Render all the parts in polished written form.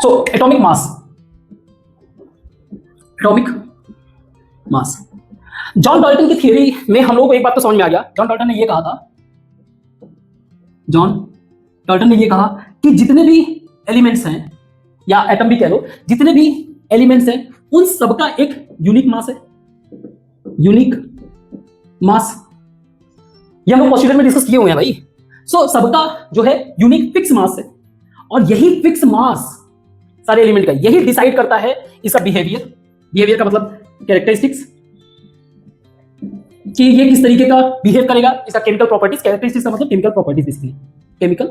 So atomic mass, atomic mass, John Dalton की theory में हम लोगों को एक बात तो समझ में आ गया। जॉन डाल्टन ने ये कहा था, जॉन डाल्टन ने ये कहा कि जितने भी एलिमेंट्स हैं या एटम भी कह लो, जितने भी एलिमेंट्स हैं उन सबका एक यूनिक मास है, यूनिक मास। ये हम लोग पोस्टुलेट में डिस्कस किए हुए हैं भाई। सो सबका जो है यूनिक फिक्स मास है, और यही फिक्स मास सारे एलिमेंट का यही डिसाइड करता है इसका बिहेवियर। बिहेवियर का मतलब कैरेक्टरिस्टिक्स, कि ये किस तरीके का बिहेव करेगा, इसका केमिकल प्रॉपर्टीज। कैरेक्टरिस्टिक्स का मतलब chemical properties, basically chemical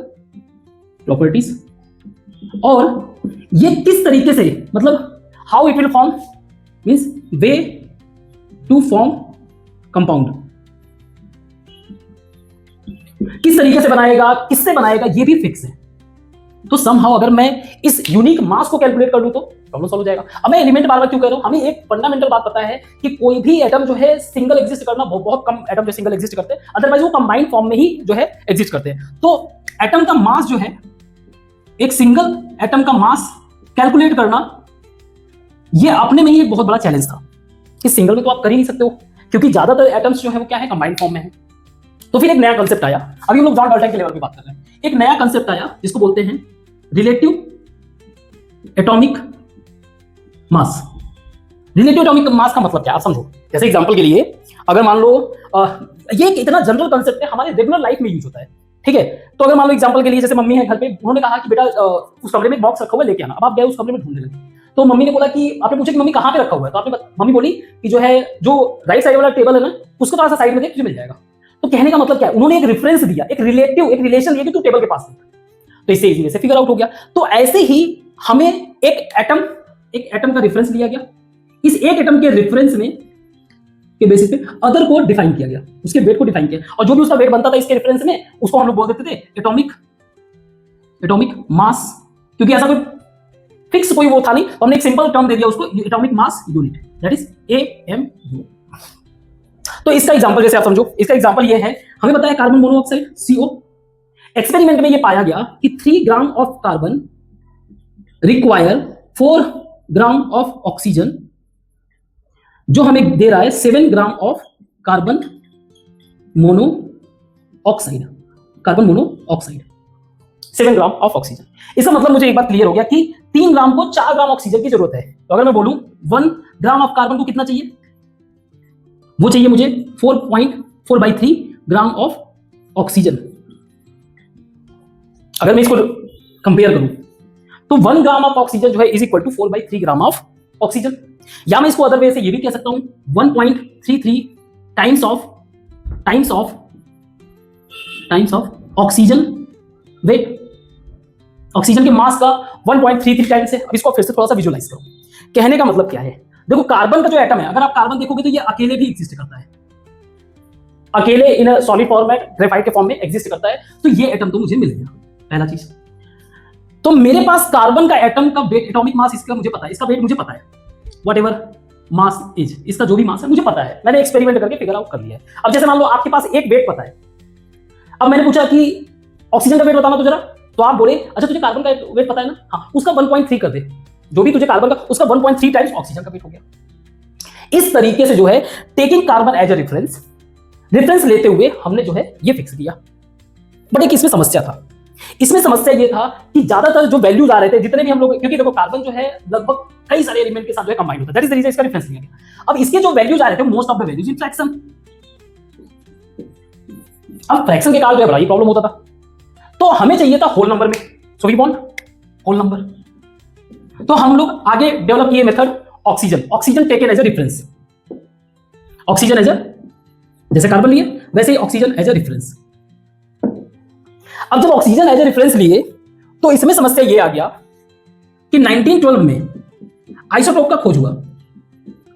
properties. और ये किस तरीके से, मतलब how it will form, means way to form compound, किस तरीके से बनाएगा, किससे बनाएगा, ये भी फिक्स है। तो समहाउ अगर मैं इस यूनिक मास को कैलकुलेट कर लूं तो प्रॉब्लम सॉल्व हो जाएगा। अब मैं एलिमेंट बार बार क्यों कह रहा हूं, हमें एक फंडामेंटल बात पता है कि कोई भी एटम जो है सिंगल एग्जिस्ट करना, बहुत कम एटम जो सिंगल एग्जिस्ट करते हैं, अदरवाइज वो कंबाइंड फॉर्म में ही जो है एग्जिस्ट करते हैं। तो एटम का मास जो है, एक सिंगल एटम का मास कैलकुलेट करना, ये अपने में ही एक बहुत बड़ा चैलेंज था कि सिंगल में तो आप कर ही नहीं सकते हो, क्योंकि ज्यादातर एटम्स जो है वो क्या है, कंबाइंड फॉर्म में है। तो फिर एक नया कंसेप्ट आया, अभी हम लोग जॉन डाल्टन के लेवल पे बात कर रहे हैं। एक नया कंसेप्ट आया जिसको बोलते हैं relative atomic mass. Relative atomic mass का मतलब क्या है आप समझो। जैसे एग्जांपल के लिए अगर मान लो ये एक इतना जनरल कंसेप्ट है, हमारे रेगुलर लाइफ में यूज होता है, ठीक है। तो अगर मान लो एग्जांपल के लिए जैसे मम्मी है घर पे, उन्होंने कहा कि बेटा उस कमरे में एक बॉक्स रखा हुआ है लेके आना। अब आप गए उस कमरे में ढूंढने लगे, तो मम्मी ने बोला कि आपने पूछा कि मम्मी कहाँ पे रखा हुआ है, तो आपने मम्मी बोली कि जो है जो राइट साइड वाला टेबल है ना, उसको थोड़ा सा साइड में देख, तुझे मिल जाएगा। तो कहने का मतलब क्या है, उन्होंने एक रेफरेंस दिया, एक रिलेटिव, एक रिलेशन दिया कि तू टेबल के पास देख, तो इससे इजीली से फिगर आउट हो गया। तो ऐसे ही हमें एक एटम का रेफरेंस लिया गया, इस एक एटम के रेफरेंस में के बेसिस पे अदर को डिफाइन किया गया, उसके वेट को डिफाइन किया, और जो भी उसका वेट बनता था इसके रेफरेंस में, उसको हम लोग बोल देते थे एटॉमिक मास। क्योंकि ऐसा कोई फिक्स कोई वो था नहीं, तो हमने एक सिंपल टर्म दे दिया उसको, atomic mass unit, that is AMU। तो इसका एग्जांपल जैसे आप समझो, इसका एग्जांपल ये है, हमें पता है कार्बन मोनोऑक्साइड CO। एक्सपेरिमेंट में ये पाया गया कि 3 gram of carbon require 4 gram of oxygen, जो हमें दे रहा है 7 gram of carbon monoxide, 7 gram of oxygen. इसका मतलब मुझे एक बात क्लियर हो गया कि 3 ग्राम को 4 ग्राम ऑक्सीजन की जरूरत है। तो अगर मैं बोलूं 1 ग्राम ऑफ कार्बन को कितना चाहिए, वो चाहिए मुझे 4.4/3 ग्राम ऑफ ऑक्सीजन। अगर मैं इसको कंपेयर करूं तो 1 ग्राम ऑफ ऑक्सीजन जो है is equal to 4/3 gram of oxygen. या मैं इसको अदर वे से ये भी कह सकता हूं 1.33 times of oxygen weight. Oxygen के मास का 1.33 टाइम्स है। अब इसको फिर से थोड़ा सा विजुअलाइज करो। कहने का मतलब क्या है, देखो कार्बन का जो एटम है, अगर आप कार्बन देखोगे तो ये अकेले भी एग्जिस्ट करता है, अकेले इन सॉलिड फॉर्मेट ग्रेफाइट के फॉर्म में एग्जिस्ट करता है। तो ये एटम तो मुझे मिल गया, पहला चीज। तो मेरे पास कार्बन का एटम का वेट, एटॉमिक मास इसका मुझे पता है, इसका वेट मुझे पता है, व्हाटएवर मास इज, इसका जो भी मास है मुझे पता है, मैंने एक्सपेरिमेंट करके फिगर आउट कर लिया है। अब जैसे मान लो आपके पास एक वेट पता है, अब मैंने पूछा कि ऑक्सीजन का वेट बताना तो जरा, तो आप बोले अच्छा तुझे कार्बन का वेट पता है ना, हाँ, उसका 1.3 कर दे, जो भी तुझे कार्बन का, उसका 1.3 टाइम्स ऑक्सीजन का वेट हो गया। इस तरीके से जो है taking carbon as a reference लेते हुए हमने जो है ये फिक्स किया। बट एक इसमें समस्या था, इसमें समस्या ये था कि ज्यादातर जो वैल्यूज आ रहे थे, जितने भी हम लोग, क्योंकि देखो कार्बन जो है लगभग कई सारे एलिमेंट के साथ जो है कंबाइंड होता है, दैट इज द रीजन इसका रेफरेंस लिया गया। अब इसके जो वैल्यूज आ रहे थे, most of the values in fraction. अब फ्रैक्शन के कारण जो है बड़ा ही प्रॉब्लम होता था, तो हमें चाहिए था होल नंबर में, so we want whole number. तो हम लोग आगे डेवलप किए method oxygen taken as a reference, oxygen as a, जैसे कार्बन लिए वैसे ही ऑक्सीजन एज अ रेफरेंस। अब जब ऑक्सीजन एज अ रेफरेंस लिए तो इसमें समस्या ये आ गया कि 1912 में आइसोटोप का खोज हुआ।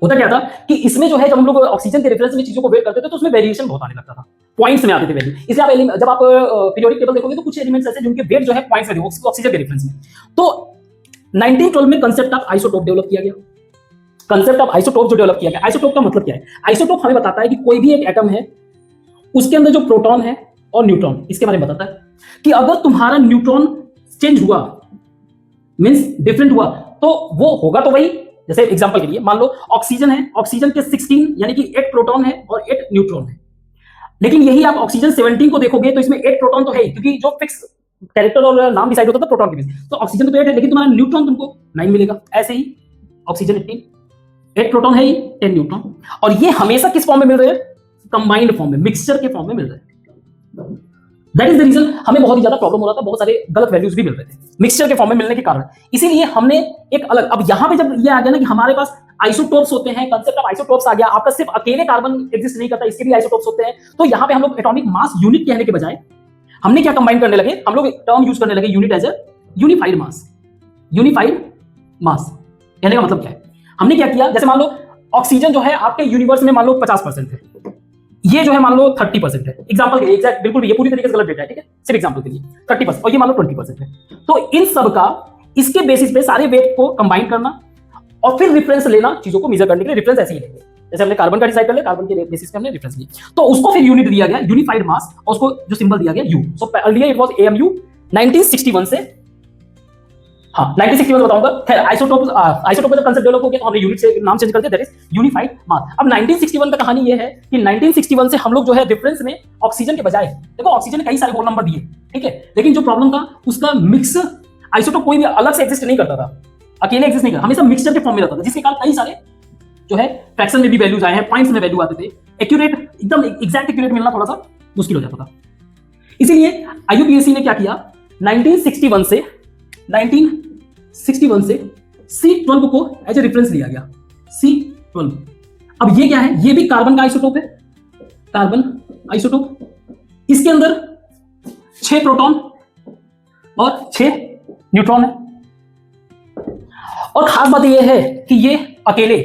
होता क्या था कि इसमें जो है जब हम लोग ऑक्सीजन के रेफरेंस में चीजों को वेट करते थे तो उसमें वेरिएशन बहुत आने लगता था, पॉइंट्स में आते थे वैल्यू। इसलिए आप जब आप पीरियोडिक टेबल देखोगे तो कुछ एलिमेंट्स ऐसे जिनके वेट जो है पॉइंट्स में, ऑक्सीजन के रेफरेंस में। तो 1912 में कंसेप्ट ऑफ आइसोटोप डेवलप किया गया। कंसेप्ट ऑफ आइसोटोप जो डेवलप किया गया, आइसोटोप का मतलब क्या है, आइसोटोप हमें बताता है कि कोई भी एक एटम है, उसके अंदर जो प्रोटॉन है और न्यूट्रॉन, इसके बारे में बताता है कि अगर तुम्हारा न्यूट्रॉन चेंज हुआ मींस डिफरेंट हुआ, तो वो होगा तो वही। जैसे एग्जांपल के लिए मान लो ऑक्सीजन है, ऑक्सीजन के 16 यानी कि 8 प्रोटॉन है और 8 न्यूट्रॉन है, लेकिन यही आप ऑक्सीजन 17 को देखोगे तो इसमें 8 प्रोटॉन तो है ही, क्योंकि जो फिक्स कैरेक्टर और नाम डिसाइड होता था प्रोटॉन के बीच, तो ऑक्सीजन तो 8 है लेकिन तुम्हारा न्यूट्रॉन तुमको 9 मिलेगा। ऐसे ही ऑक्सीजन 18, 8 प्रोटॉन है ही, 10 न्यूट्रॉन, और ये हमेशा किस फॉर्म में मिल रहे हैं? कंबाइंड फॉर्म में, मिक्सचर के फॉर्म में मिल रहे हैं। दैट इज द रीजन हमें बहुत ही ज्यादा प्रॉब्लम हो रहा था, बहुत सारे गलत वैल्यूज भी मिल रहे थे मिक्सचर के फॉर्म में मिलने के कारण। इसीलिए हमने एक अलग, अब यहां पे जब ये आ गया ना कि हमारे पास आइसोटोप्स होते हैं, कंसेप्ट ऑफ आइसोटोप्स आ गया, आपका सिर्फ अकेले कार्बन एग्जिस्ट नहीं करता, इसके भी आइसोटोप्स होते हैं, तो यहां पे हम लोग एटॉमिक मास यूनिट कहने के बजाय हमने क्या कंबाइन करने लगे, हम लोग टर्म यूज करने लगे unit as a unified mass. Unified mass कहने का मतलब क्या है? हमने क्या किया, जैसे मान लो ऑक्सीजन जो है आपके यूनिवर्स में मान लो 50% है, ये जो है मान लो 30% है, एग्जांपल के लिए, एग्जैक्ट बिल्कुल भी ये पूरी तरीके से गलत डेटा है, ठीक है, सिर्फ एग्जांपल के लिए 30% और ये मान लो 20% है। तो इन सब का इसके बेसिस पे सारे वेट को कंबाइन करना और फिर रेफरेंस लेना, चीजों को मेजर करने के लिए रेफरेंस ऐसे ही लेंगे, जैसे हमने कार्बन का डिसाइड कर लिया, कार्बन के बेसिस पे हमने रेफरेंस लिया, तो उसको फिर यूनिट दिया गया यूनिफाइड मास, और उसको जो सिंबल दिया गया you. So earlier it was AMU 1961 से, हाँ 1961 बताऊंगा। खैर आइसोटोप का कांसेप्ट डेवलप हो गया तो हमने यूनिट से नाम चेंज कर दिया, दैट इज यूनिफाइड मास। अब 1961 का कहानी ये है कि 1961 से हम लोग जो है डिफरेंस में ऑक्सीजन के बजाय, देखो ऑक्सीजन ने कई सारे होल नंबर दिए, ठीक है, लेकिन जो प्रॉब्लम था उसका मिक्स आइसोटोप कोई भी अलग से एग्जिस्ट नहीं करता था, अकेले एग्जिस्ट नहीं करता, हमेशा मिक्सचर के फॉर्म में रहता था, जिसके कारण कई सारे जो है फ्रैक्शन में भी वैल्यूज आए हैं, पॉइंट्स में वैल्यू आते थे, एक्यूरेट एकदम एग्जैक्ट एक्यूरेट मिलना थोड़ा सा मुश्किल हो जाता था। इसीलिए आईयूपीएसी ने क्या किया, 1961 से C12 को एज ए रेफरेंस लिया गया, C12। अब ये क्या है, ये भी कार्बन का आइसोटोप है, कार्बन आइसोटोप, इसके अंदर 6 प्रोटॉन और 6 न्यूट्रॉन है, और खास बात ये है कि ये अकेले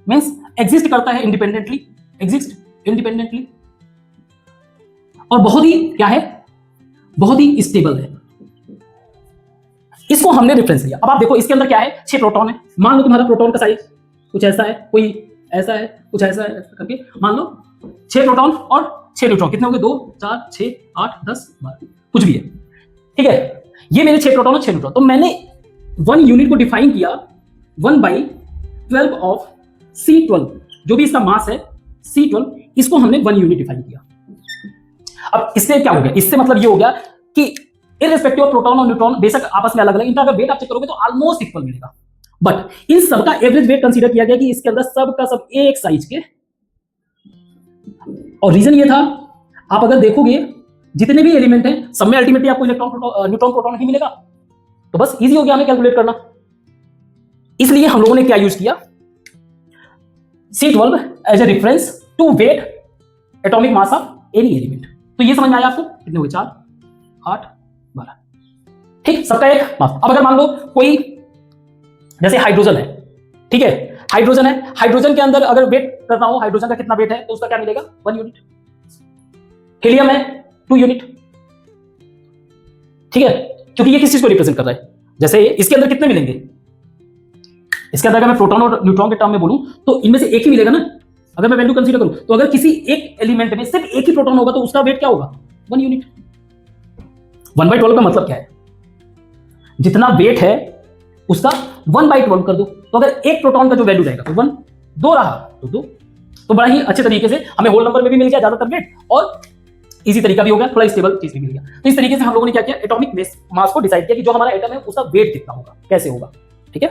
मींस एग्जिस्ट करता है इंडिपेंडेंटली, एग्जिस्ट इंडिपेंडेंटली, और बहुत ही क्या है, बहुत ही स्टेबल है। इसको हमने रेफरेंस लिया। अब आप देखो इसके अंदर क्या है, 6 प्रोटॉन है, मान लो तुम्हारा प्रोटॉन का साइज कुछ ऐसा है, कोई ऐसा है, कुछ ऐसा है, ऐसा करके मान लो 6 प्रोटॉन और 6 न्यूट्रॉन, कितने हो गए, 2 4 6 8 10 12 कुछ भी है, ठीक है, ये मेरे 6 प्रोटॉन और 6 न्यूट्रॉन। तो मैंने 1 यूनिट को डिफाइन किया 1/12 ऑफ C12, जो भी इसका मास है C12, इसको हमने 1 यूनिट डिफाइन किया। अब इससे क्या हो गया, इससे मतलब ये हो गया कि इररिस्पेक्टिव ऑफ प्रोटॉन और न्यूट्रॉन बेशक आपस में अलग अलग, इनका अगर वेट आप चेक करोगे तो ऑलमोस्ट इक्वल मिलेगा, बट इन सबका एवरेज वेट कंसीडर किया गया कि इसके अंदर सबका सब एक साइज के। और रीजन ये था, आप अगर देखोगे जितने भी एलिमेंट हैं सब में अल्टीमेटली आपको इलेक्ट्रॉन न्यूट्रॉन प्रोटॉन ही मिलेगा, तो बस इजी हो गया हमें कैलकुलेट करना। इसलिए हम लोगों ने क्या यूज किया, C12 as a reference to weight atomic mass of any element. तो ये समझ में आया आपको, कितने हुए, 4 8 12, ठीक, सबका एक मास। अब अगर मान लो कोई जैसे हाइड्रोजन है, ठीक है, हाइड्रोजन है, हाइड्रोजन के अंदर अगर वेट करना हो, हाइड्रोजन का कितना वेट है, तो उसका क्या मिलेगा, 1 यूनिट। हीलियम है 2 यूनिट, ठीक है, क्योंकि ये किस चीज को रिप्रेजेंट कर रहा है, जैसे इसके अंदर कितने मिलेंगे, इसके अंदर अगर मैं प्रोटॉन और न्यूट्रॉन के टर्म में बोलूं तो इनमें से एक ही मिलेगा ना, अगर मैं वैल्यू कंसीडर करूं तो अगर किसी एक एलिमेंट में सिर्फ एक ही प्रोटॉन होगा तो उसका वेट क्या होगा, 1 यूनिट। 1/12 का मतलब क्या है, जितना वेट है उसका 1/12 कर दो, तो अगर एक प्रोटॉन का जो वैल्यू रहेगा तो 1, 2 रहा तो 2, तो बड़ा ही अच्छे तरीके से हमें होल नंबर में भी मिल गया ज्यादातर वेट, और इजी तरीका भी हो गया, थोड़ा स्टेबल चीज भी मिल गया। तो इस तरीके से हम लोगों ने क्या किया, एटॉमिक मास को डिसाइड किया कि जो हमारा एटम है उसका वेट कितना होगा, कैसे होगा, ठीक है।